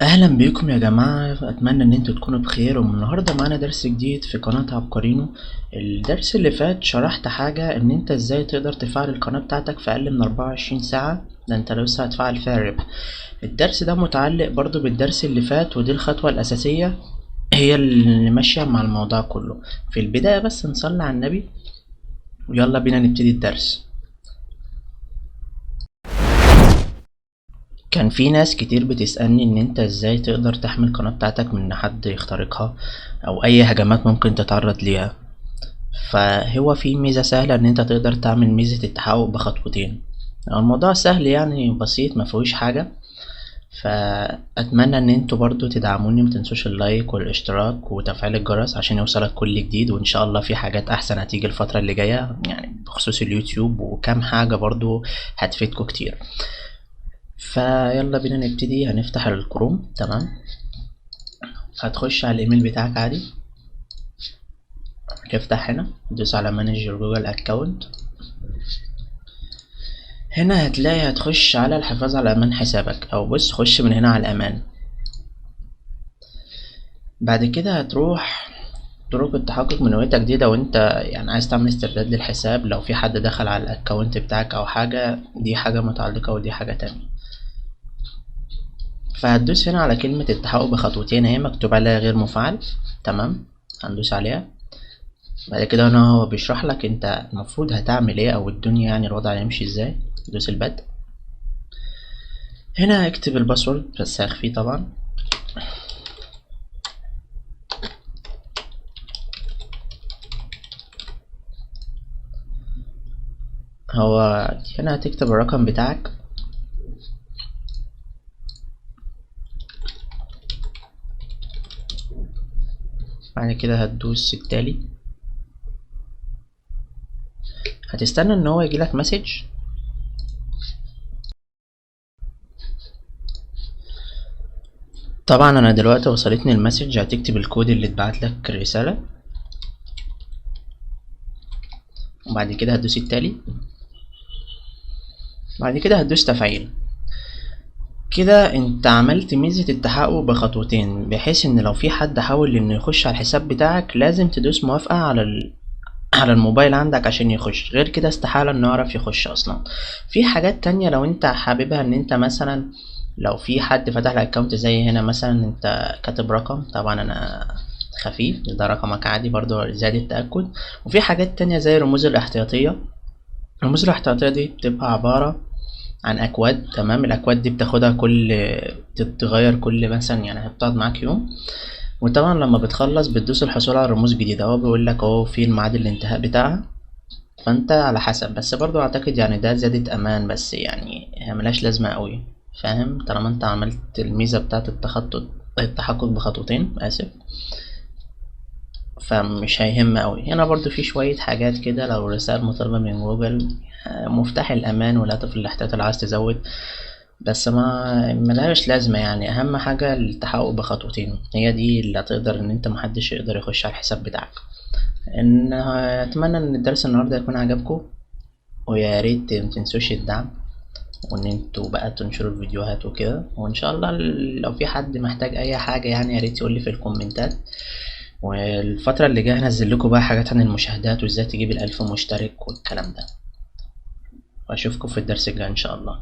اهلا بيكم يا جماعة، اتمنى ان انتوا تكونوا بخير. والنهاردة معانا درس جديد في قناة عبقرينو. الدرس اللي فات شرحت حاجة ان انت ازاي تقدر تفعل القناة بتاعتك في اقل من 24 ساعة. ده انت لسه هتفعل فيها الربح. الدرس ده متعلق برضو بالدرس اللي فات، ودي الخطوة الاساسية هي اللي ماشية مع الموضوع كله. في البداية بس نصلي على النبي ويلا بينا نبتدي الدرس. كان في ناس كتير بتسألني ان انت ازاي تقدر تحمي القناة بتاعتك من ان حد يخترقها او اي هجمات ممكن تتعرض ليها. فهو في ميزة سهلة ان انت تقدر تعمل ميزة التحقق بخطوتين. الموضوع سهل يعني بسيط مفيهوش حاجة. فأتمنى ان انتوا برضو تدعموني، متنسوش اللايك والاشتراك وتفعيل الجرس عشان يوصلك كل جديد. وان شاء الله في حاجات احسن هتيجي الفترة اللي جاية يعني بخصوص اليوتيوب وكام حاجة برضو هتفيدكوا كتير. فيلا بينا نبتدي. هنفتح الكروم، تمام. هتخش على الايميل بتاعك عادي، تفتح هنا تدوس على مانجر جوجل اكونت. هنا هتخش على الحفاظ على امان حسابك، او بص خش من هنا على الامان. بعد كده هتروح طرق التحقق من هويتك دي، لو انت يعني عايز تعمل استرداد للحساب، لو في حد دخل على الاكونت بتاعك او حاجة، دي حاجة متعلقة ودي حاجة تانية. فهتدوس هنا على كلمة التحقق بخطوتين، هي مكتوب عليها غير مفعل، تمام. هندوس عليها. بعد كده هنا هو بيشرح لك انت المفروض هتعمل ايه او الدنيا يعني الوضع هيمشي ازاي. دوس البدء. هنا اكتب الباسورد بس هخفيه طبعا. هو هنا هتكتب الرقم بتاعك. بعد كده هتدوس التالي. هتستنى ان هو يجيلك مسج. طبعا انا دلوقتي وصلتني المسج. هتكتب الكود اللي اتبعت لك الرسالة، وبعد كده هتدوس التالي. بعد كده هتدوس تفعيل. كده انت عملت ميزة التحقق بخطوتين، بحيث ان لو في حد حاول انه يخش على الحساب بتاعك لازم تدوس موافقة على الموبايل عندك عشان يخش، غير كده استحالة انه يعرف يخش اصلا. في حاجات تانية لو انت حاببها، ان انت مثلا لو في حد فتح لك اكونت زي هنا مثلا، انت كاتب رقم، طبعا انا خفيف ده رقمك عادي برضو زيادة التأكد. وفي حاجات تانية زي الرموز الاحتياطية. الرموز الاحتياطية دي بتبقى عبارة عن اكواد، تمام. الاكواد دي بتاخدها تتغير كل مثلا يعني بتقعد معاك يوم. وطبعا لما بتخلص بتدوس الحصول على رموز جديدة، هو بيقول لك اهو في الميعاد الانتهاء بتاعها. فانت على حسب، بس برضو اعتقد يعني ده زيادة امان، بس يعني هي ملهاش لازمة قوي، فاهم؟ طالما انت عملت الميزة بتاعت التحقق بخطوتين، اسف. فمش هيهم قوي. هنا برضو في شوية حاجات كده، لو رسائل مطالبة من جوجل، مفتاح الامان والهدف الاحتياطي اللي عايز تزود، بس ما ملهاش لازمة. يعني أهم حاجة التحقق بخطوتين، هي دي اللي هتقدر إن أنت محدش يقدر يخش على الحساب بتاعك. أتمنى إن الدرس النهاردة يكون عجبكم، ويا ريت متنسوش الدعم، وإن انتوا بقى تنشروا الفيديوهات وكده. وإن شاء الله لو في حد محتاج أي حاجة يعني يا ريت يقولي في الكومنتات. والفترة اللي جاية هنزل لكم بقى حاجات عن المشاهدات وإزاي تجيب ال1000 مشترك والكلام ده. وأشوفكم في الدرس الجاي إن شاء الله.